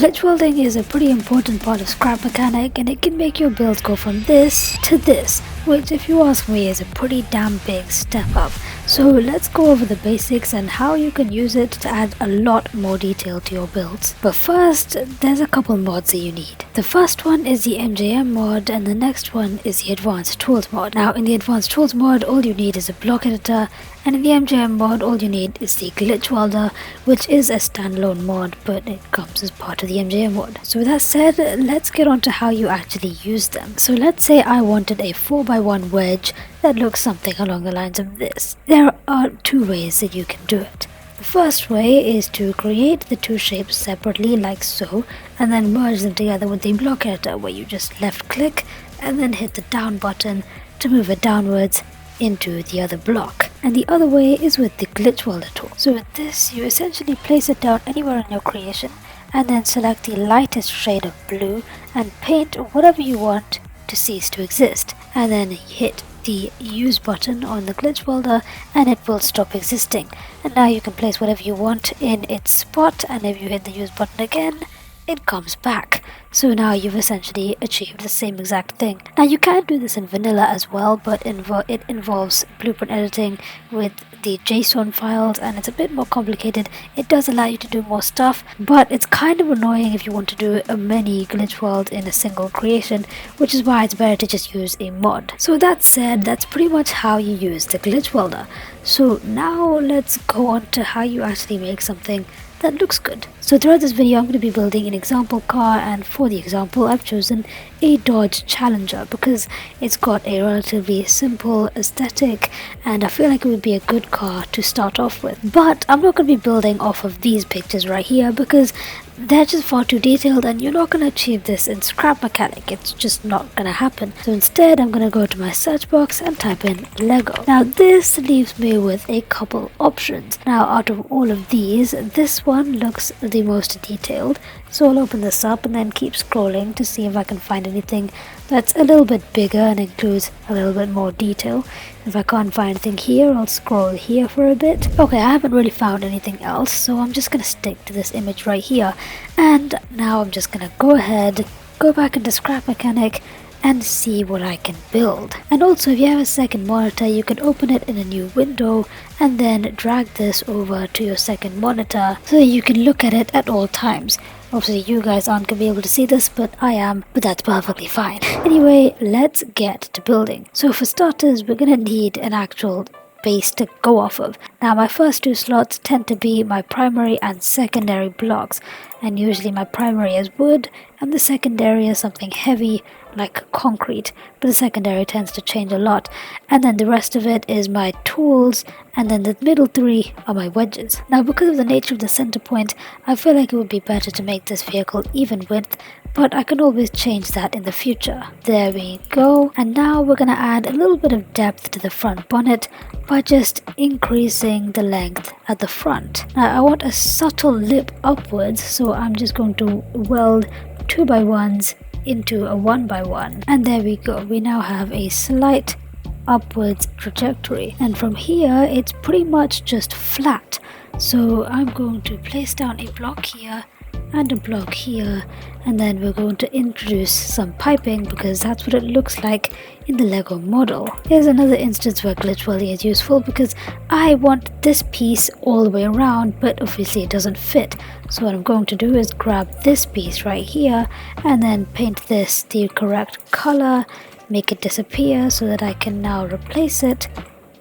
glitch welding is a pretty important part of scrap mechanic, and it can make your builds go from this to this, which if you ask me is a pretty damn big step up. So let's go over the basics and how you can use it to add a lot more detail to your builds. But first, there's a couple mods that you need. The first one is the MJM mod, and the next one is the Advanced Tools mod. Now in the Advanced Tools mod, all you need is a block editor, and in the MJM mod, all you need is the Glitch Welder, which is a standalone mod, but it comes as part of the MJM mod. So with that said, let's get on to how you actually use them. So let's say I wanted a 4x1 wedge that looks something along the lines of this. There are two ways that you can do it. The first way is to create the two shapes separately like so, and then merge them together with the block editor, where you just left click and then hit the down button to move it downwards into the other block. And the other way is with the Glitch Welder tool. So with this, you essentially place it down anywhere in your creation and then select the lightest shade of blue and paint whatever you want to cease to exist, and then hit the use button on the Glitch Welder and it will stop existing. And now you can place whatever you want in its spot, and if you hit the use button again, it comes back. So now you've essentially achieved the same exact thing. Now you can do this in vanilla as well, but it involves blueprint editing with the JSON files, and it's a bit more complicated. It does allow you to do more stuff, but it's kind of annoying if you want to do a many glitch weld in a single creation, which is why it's better to just use a mod. So that said, that's pretty much how you use the Glitch Welder. So now let's go on to how you actually make something that looks good. So throughout this video, I'm going to be building an example car, and for the example I've chosen a Dodge Challenger because it's got a relatively simple aesthetic and I feel like it would be a good car to start off with. But I'm not going to be building off of these pictures right here because they're just far too detailed and you're not going to achieve this in scrap mechanic. It's just not going to happen. So instead I'm going to go to my search box and type in Lego. Now this leaves me with a couple options. Now out of all of these, this one looks the most detailed, so I'll open this up and then keep scrolling to see if I can find anything that's a little bit bigger and includes a little bit more detail. If I can't find anything here, I'll scroll here for a bit. Okay, I haven't really found anything else, so I'm just gonna stick to this image right here. And now I'm just gonna go ahead, go back into scrap mechanic and see what I can build. And also, if you have a second monitor, you can open it in a new window and then drag this over to your second monitor so you can look at it at all times. Obviously you guys aren't going to be able to see this, but I am, but that's perfectly fine. Anyway, let's get to building. So for starters, we're going to need an actual base to go off of. Now my first two slots tend to be my primary and secondary blocks, and usually my primary is wood and the secondary is something heavy like concrete, but the secondary tends to change a lot. And then the rest of it is my tools, and then the middle three are my wedges. Now because of the nature of the center point, I feel like it would be better to make this vehicle even width, but I can always change that in the future. There we go. And now we're gonna add a little bit of depth to the front bonnet by just increasing the length at the front. Now I want a subtle lip upwards, so I'm just going to weld 2x1s into a 1x1, and there we go. We now have a slight upwards trajectory, and from here it's pretty much just flat. So I'm going to place down a block here and a block here, and then we're going to introduce some piping because that's what it looks like in the Lego model. Here's another instance where glitch welding is useful because I want this piece all the way around, but obviously it doesn't fit. So what I'm going to do is grab this piece right here and then paint this the correct color, make it disappear so that I can now replace it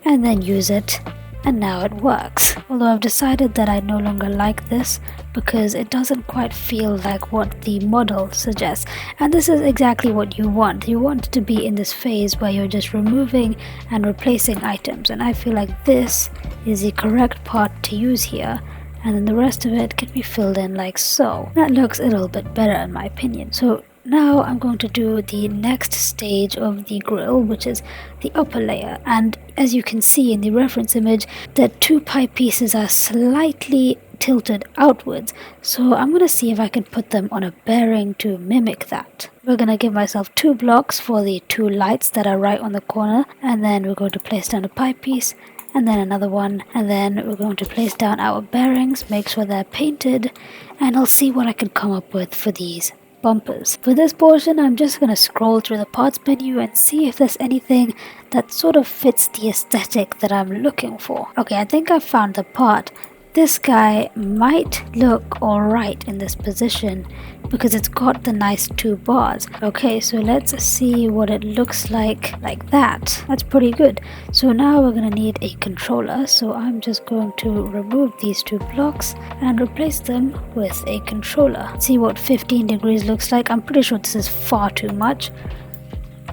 and then use it, and now it works. Although I've decided that I no longer like this because it doesn't quite feel like what the model suggests, and this is exactly what you want. You want to be in this phase where you're just removing and replacing items, and I feel like this is the correct part to use here, and then the rest of it can be filled in like so. That looks a little bit better in my opinion. So now I'm going to do the next stage of the grill, which is the upper layer, and as you can see in the reference image, the two pipe pieces are slightly tilted outwards, so I'm going to see if I can put them on a bearing to mimic that. We're going to give myself 2 blocks for the 2 lights that are right on the corner, and then we're going to place down a pipe piece and then another one, and then we're going to place down our bearings, make sure they're painted, and I'll see what I can come up with for these bumpers. For this portion, I'm just going to scroll through the parts menu and see if there's anything that sort of fits the aesthetic that I'm looking for. Okay, I think I found the part. This guy might look alright in this position because it's got the nice 2 bars. Okay, so let's see what it looks like that. That's pretty good. So now we're going to need a controller. So I'm just going to remove these 2 blocks and replace them with a controller. Let's see what 15 degrees looks like. I'm pretty sure this is far too much.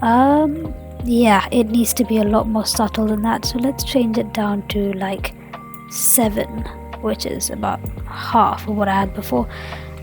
Yeah, it needs to be a lot more subtle than that. So let's change it down to like 7, which is about half of what I had before,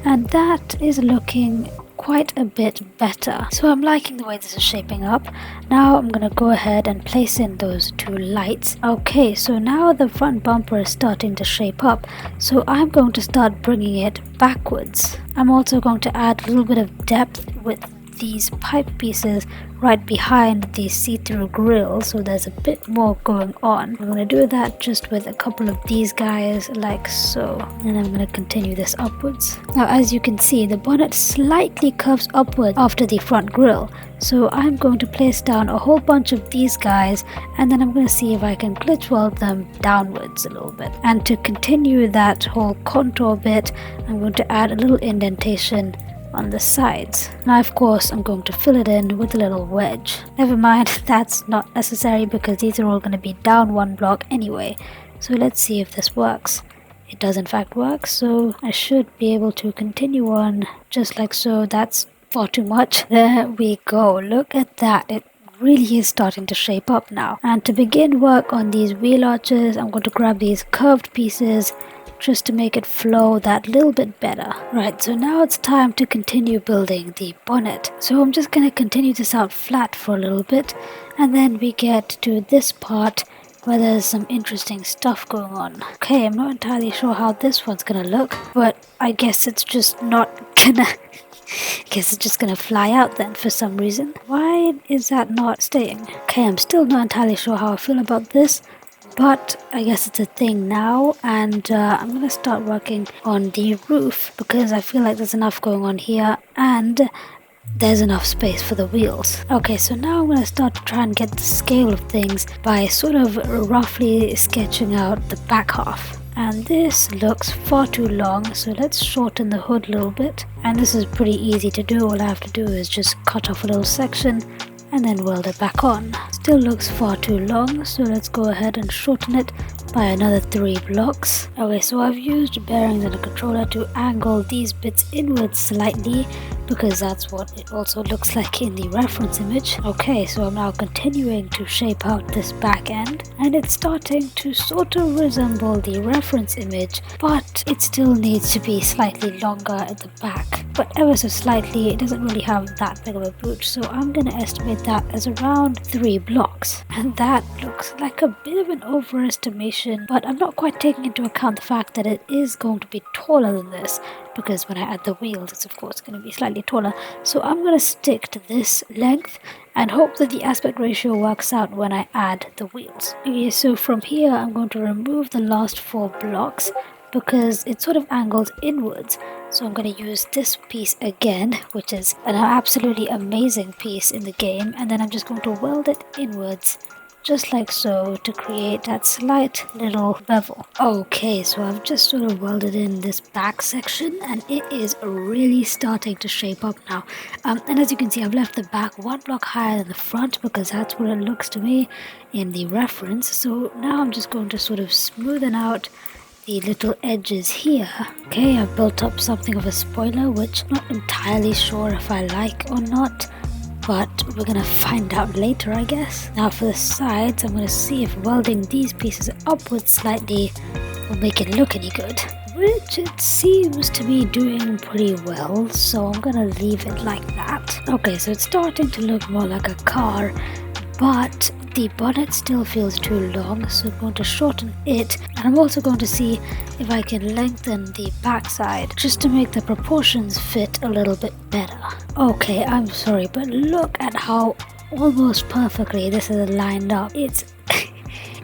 and that is looking quite a bit better. So I'm liking the way this is shaping up. Now I'm gonna go ahead and place in those 2 lights. Okay, so now the front bumper is starting to shape up, so I'm going to start bringing it backwards. I'm also going to add a little bit of depth with these pipe pieces right behind the see-through grill, so there's a bit more going on. I'm going to do that just with a couple of these guys like so, and I'm going to continue this upwards. Now as you can see, the bonnet slightly curves upward after the front grill, so I'm going to place down a whole bunch of these guys, and then I'm going to see if I can glitch weld them downwards a little bit. And to continue that whole contour bit, I'm going to add a little indentation on the sides. Now of course I'm going to fill it in with a little wedge. Never mind, that's not necessary because these are all going to be down 1 block anyway. So let's see if this works. It does in fact work, so I should be able to continue on just like so. That's far too much. There we go, look at that. It really is starting to shape up now. And to begin work on these wheel arches, I'm going to grab these curved pieces just to make it flow that little bit better. Right, so now it's time to continue building the bonnet. So I'm just going to continue this out flat for a little bit, and then we get to this part where there's some interesting stuff going on. Okay, I'm not entirely sure how this one's gonna look, but I guess it's just not gonna fly out then for some reason. Why is that not staying? Okay, I'm still not entirely sure how I feel about this, but I guess it's a thing now, and I'm going to start working on the roof because I feel like there's enough going on here and there's enough space for the wheels. Okay, so now I'm going to start to try and get the scale of things by sort of roughly sketching out the back half. And this looks far too long, so let's shorten the hood a little bit. And this is pretty easy to do. All I have to do is just cut off a little section and then weld it back on. Still looks far too long, so let's go ahead and shorten it by another 3 blocks. Okay, so I've used bearings and a controller to angle these bits inwards slightly because that's what it also looks like in the reference image. Okay, so I'm now continuing to shape out this back end, and it's starting to sort of resemble the reference image, but it still needs to be slightly longer at the back, but ever so slightly. It doesn't really have that big of a boot, so I'm going to estimate that as around 3 blocks, and that looks like a bit of an overestimation, but I'm not quite taking into account the fact that it is going to be taller than this, because when I add the wheels it's of course going to be slightly taller. So I'm going to stick to this length and hope that the aspect ratio works out when I add the wheels. Okay, so from here I'm going to remove the last 4 blocks because it sort of angles inwards. So I'm going to use this piece again, which is an absolutely amazing piece in the game, and then I'm just going to weld it inwards just like so to create that slight little bevel. Okay, so I've just sort of welded in this back section and it is really starting to shape up now. And as you can see, I've left the back 1 block higher than the front because that's what it looks to me in the reference. So now I'm just going to sort of smoothen out the little edges here. Okay, I've built up something of a spoiler, which I'm not entirely sure if I like or not, but we're gonna find out later, I guess. Now for the sides, I'm gonna see if welding these pieces upwards slightly will make it look any good, which it seems to be doing pretty well, so I'm gonna leave it like that. Okay, so it's starting to look more like a car, but the bonnet still feels too long, so I'm going to shorten it, and I'm also going to see if I can lengthen the backside just to make the proportions fit a little bit better. Okay, I'm sorry, but look at how almost perfectly this is lined up.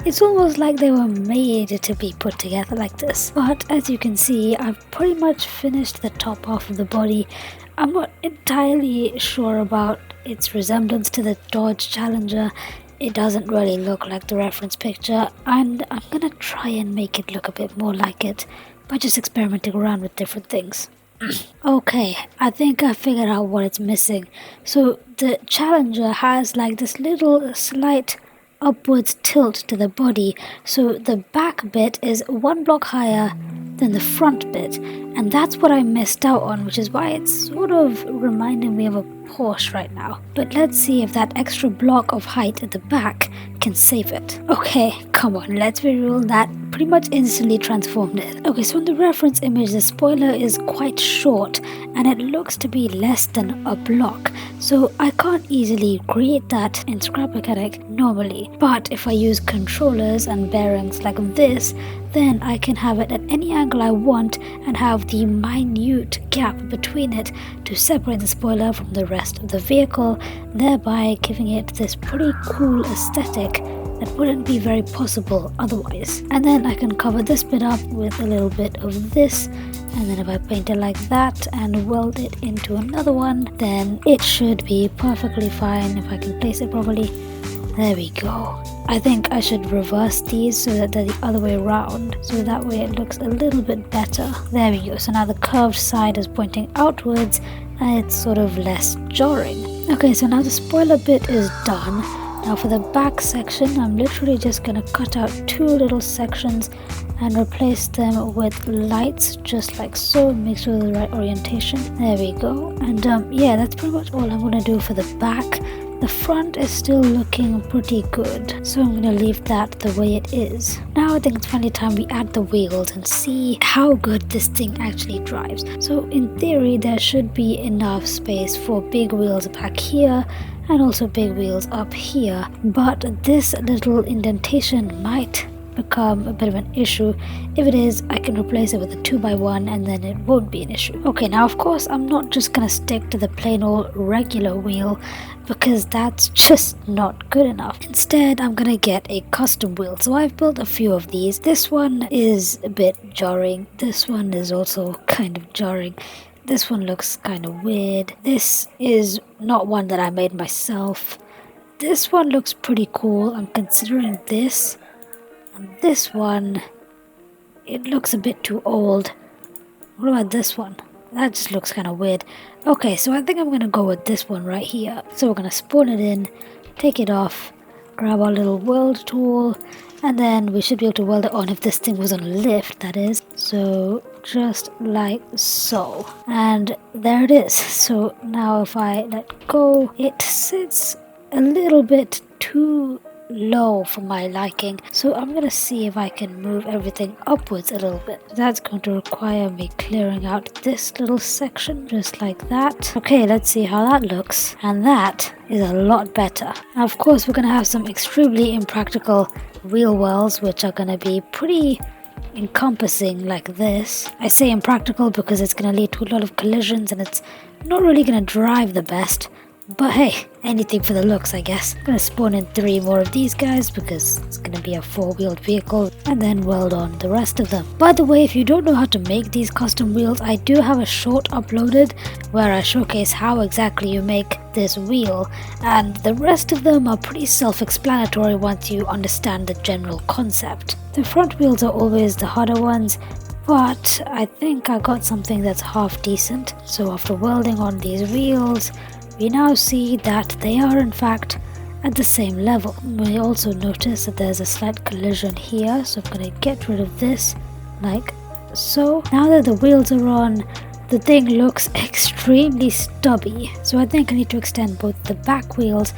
It's almost like they were made to be put together like this. But as you can see, I've pretty much finished the top half of the body. I'm not entirely sure about its resemblance to the Dodge Challenger. It doesn't really look like the reference picture, and I'm gonna try and make it look a bit more like it by just experimenting around with different things. Okay, I think I figured out what it's missing. So the Challenger has like this little slight upwards tilt to the body, so the back bit is one block higher than the front bit, and that's what I missed out on, which is why it's sort of reminding me of a Porsche right now. But let's see if that extra block of height at the back can save it. Okay, come on, let's be real, that pretty much instantly transformed it. Okay, so in the reference image, the spoiler is quite short and it looks to be less than a block. So I can't easily create that in Scrap Mechanic normally. But if I use controllers and bearings like this, then I can have it at any angle I want and have the minute gap between it to separate the spoiler from the rest of the vehicle, thereby giving it this pretty cool aesthetic that wouldn't be very possible otherwise. And then I can cover this bit up with a little bit of this, and then if I paint it like that and weld it into another one, then it should be perfectly fine if I can place it properly. There we go. I think I should reverse these so that they're the other way around, so that way it looks a little bit better. There we go. So now the curved side is pointing outwards and it's sort of less jarring. Okay, so now the spoiler bit is done. Now for the back section, I'm literally just going to cut out two little sections and replace them with lights, just like so. Make sure the right orientation. There we go. And yeah, that's pretty much all I'm going to do for the back. The front is still looking pretty good, so I'm going to leave that the way it is. Now I think it's finally time we add the wheels and see how good this thing actually drives. So in theory there should be enough space for big wheels back here and also big wheels up here, but this little indentation might become a bit of an issue. If it is, I can replace it with a 2x1 and then it won't be an issue. Okay, now of course I'm not just gonna stick to the plain old regular wheel because that's just not good enough. Instead, I'm gonna get a custom wheel. So I've built a few of these. This one is a bit jarring. This one is also kind of jarring. This one looks kind of weird. This is not one that I made myself. This one looks pretty cool. I'm considering this. This one, it looks a bit too old. What about this one? That just looks kind of weird. Okay, so I think I'm going to go with this one right here. So we're going to spawn it in, take it off, grab our little weld tool, and then we should be able to weld it on if this thing was on a lift, that is. So just like so. And there it is. So now if I let go, it sits a little bit too low for my liking, so I'm gonna see if I can move everything upwards a little bit. That's going to require me clearing out this little section just like that. Okay, let's see how that looks, and that is a lot better. Now of course we're gonna have some extremely impractical wheel wells which are gonna be pretty encompassing like this. I say impractical because it's gonna lead to a lot of collisions and it's not really gonna drive the best. But hey, anything for the looks, I guess. I'm gonna spawn in 3 more of these guys because it's gonna be a 4-wheeled vehicle, and then weld on the rest of them. By the way, if you don't know how to make these custom wheels, I do have a short uploaded where I showcase how exactly you make this wheel, and the rest of them are pretty self-explanatory once you understand the general concept. The front wheels are always the harder ones, but I think I got something that's half decent. So after welding on these wheels, we now see that they are in fact at the same level. We also notice that there's a slight collision here, so I'm going to get rid of this like so. Now that the wheels are on, the thing looks extremely stubby, so I think I need to extend both the back wheels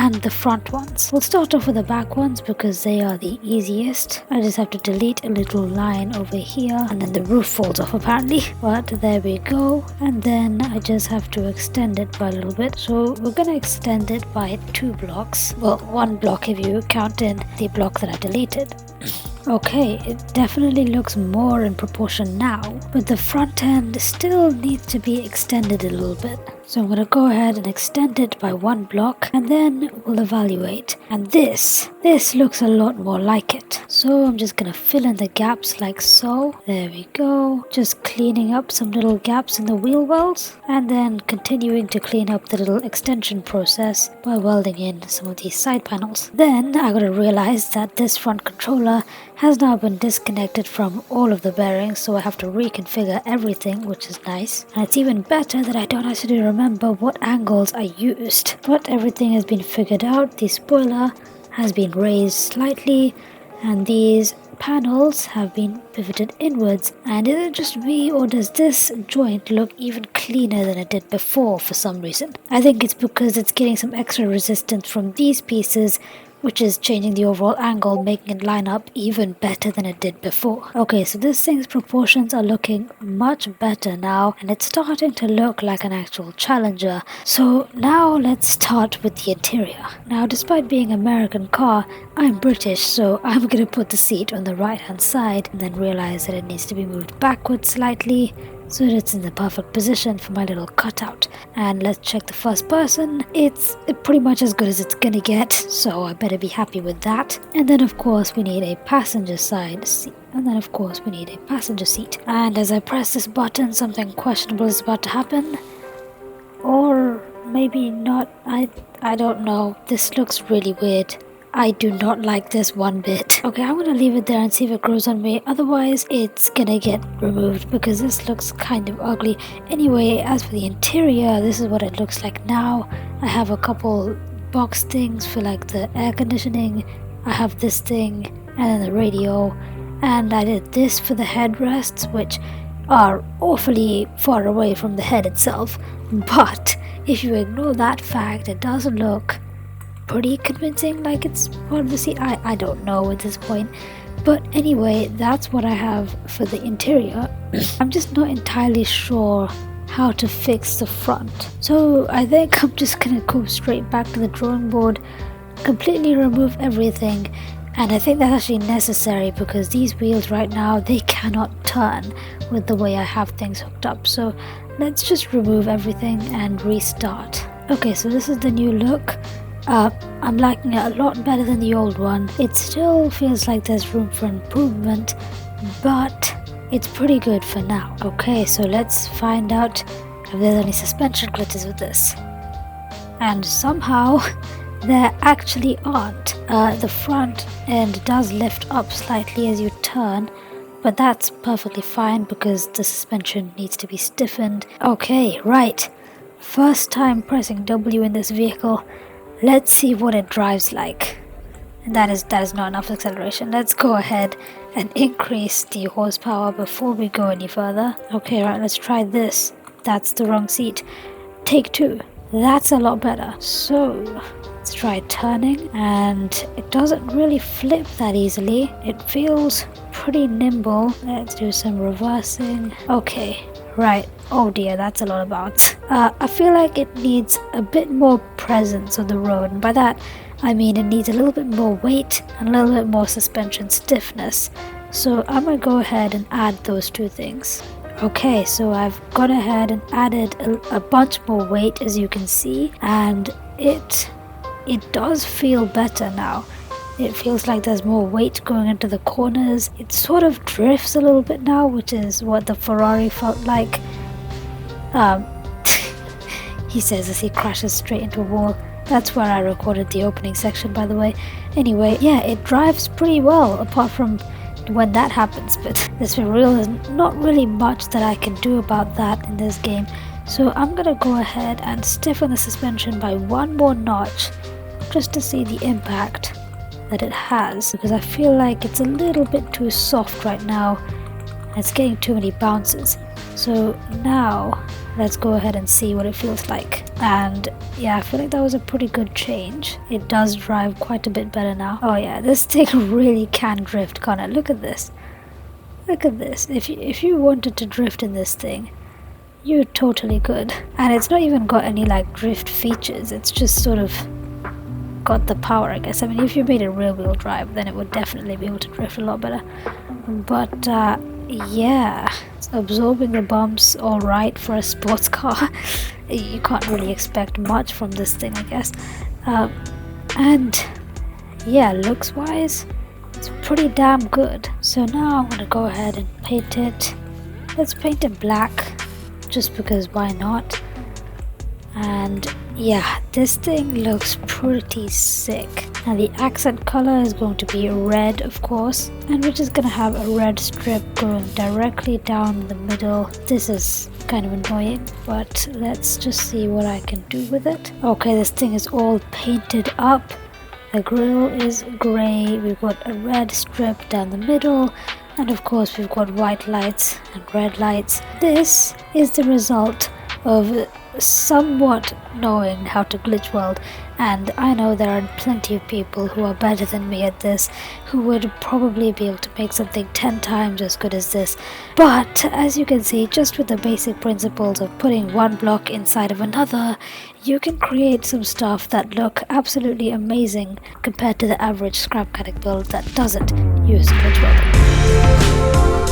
and the front ones. We'll start off with the back ones because they are the easiest. I just have to delete a little line over here and then the roof falls off apparently, but there we go. And then I just have to extend it by a little bit, so we're gonna extend it by 2 blocks. Well, 1 block if you count in the block that I deleted. Okay, it definitely looks more in proportion now, but the front end still needs to be extended a little bit. So I'm going to go ahead and extend it by 1 block and then we'll evaluate. And this looks a lot more like it. So I'm just going to fill in the gaps like so. There we go. Just cleaning up some little gaps in the wheel welds and then continuing to clean up the little extension process by welding in some of these side panels. Then I got to realize that this front controller has now been disconnected from all of the bearings, so I have to reconfigure everything, which is nice. And it's even better that I don't actually remember what angles I used. But everything has been figured out. The spoiler has been raised slightly and these panels have been pivoted inwards. And is it just me, or does this joint look even cleaner than it did before for some reason? I think it's because it's getting some extra resistance from these pieces, which is changing the overall angle, making it line up even better than it did before. Okay, so this thing's proportions are looking much better now, and it's starting to look like an actual Challenger. So now let's start with the interior. Now, despite being an American car, I'm British, so I'm gonna put the seat on the right hand side and then realize that it needs to be moved backwards slightly so that it's in the perfect position for my little cutout. And let's check the first person. It's pretty much as good as it's gonna get, so I better be happy with that. And then of course we need a passenger side seat. And as I press this button, something questionable is about to happen. Or maybe not. I don't know. This looks really weird. I do not like this one bit. Okay, I'm gonna leave it there and see if it grows on me. Otherwise, it's gonna get removed because this looks kind of ugly. Anyway, as for the interior, this is what it looks like now. I have a couple box things for like the air conditioning. I have this thing and then the radio. And I did this for the headrests, which are awfully far away from the head itself. But if you ignore that fact, it does look pretty convincing, like it's part of the seat. I don't know at this point, but anyway, that's what I have for the interior. I'm just not entirely sure how to fix the front, so I think I'm just gonna go straight back to the drawing board, completely remove everything. And I think that's actually necessary because these wheels right now, they cannot turn with the way I have things hooked up. So let's just remove everything and restart. Okay, so this is the new look. I'm liking it a lot better than the old one. It still feels like there's room for improvement, but it's pretty good for now. Okay, so let's find out if there's any suspension glitches with this. And somehow there actually aren't. The front end does lift up slightly as you turn, but that's perfectly fine because the suspension needs to be stiffened. Okay, right. First time pressing W in this vehicle. Let's see what it drives like. And that is not enough acceleration. Let's go ahead and increase the horsepower before we go any further. Okay, right, let's try this. That's the wrong seat. Take 2. That's a lot better. So let's try turning, and it doesn't really flip that easily. It feels pretty nimble. Let's do some reversing. Okay, right. Oh dear, that's a lot of bounce. I feel like it needs a bit more presence on the road, and by that I mean it needs a little bit more weight and a little bit more suspension stiffness. So I'm gonna go ahead and add those 2 things. Okay, so I've gone ahead and added a bunch more weight, as you can see, and it does feel better now. It feels like there's more weight going into the corners. It sort of drifts a little bit now, which is what the Ferrari felt like. He says as he crashes straight into a wall. That's where I recorded the opening section, by the way. Anyway, yeah, it drives pretty well, apart from when that happens, but let's be real, there's not really much that I can do about that in this game. So I'm gonna go ahead and stiffen the suspension by 1 more notch, just to see the impact that it has, because I feel like it's a little bit too soft right now. It's getting too many bounces. So now let's go ahead and see what it feels like. And yeah, I feel like that was a pretty good change. It does drive quite a bit better now. Oh yeah, this thing really can drift, can't it? Look at this. Look at this. If you wanted to drift in this thing, you totally could. And it's not even got any like drift features. It's just sort of got the power, I guess. I mean, if you made it rear wheel drive, then it would definitely be able to drift a lot better. But yeah, it's absorbing the bumps all right for a sports car. you can't really expect much from this thing, I guess. And yeah, looks wise, it's pretty damn good. So now I'm gonna go ahead and paint it. Let's paint it black, just because why not? And yeah, this thing looks pretty sick. And the accent color is going to be red, of course, and we're just gonna have a red strip going directly down the middle. This is kind of annoying, but let's just see what I can do with it. Okay, this thing is all painted up. The grill is grey, we've got a red strip down the middle, and of course we've got white lights and red lights. This is the result of somewhat knowing how to glitch weld, and I know there are plenty of people who are better than me at this, who would probably be able to make something 10 times as good as this. But as you can see, just with the basic principles of putting one block inside of another, you can create some stuff that look absolutely amazing compared to the average scrap mechanic build that doesn't use glitch welding.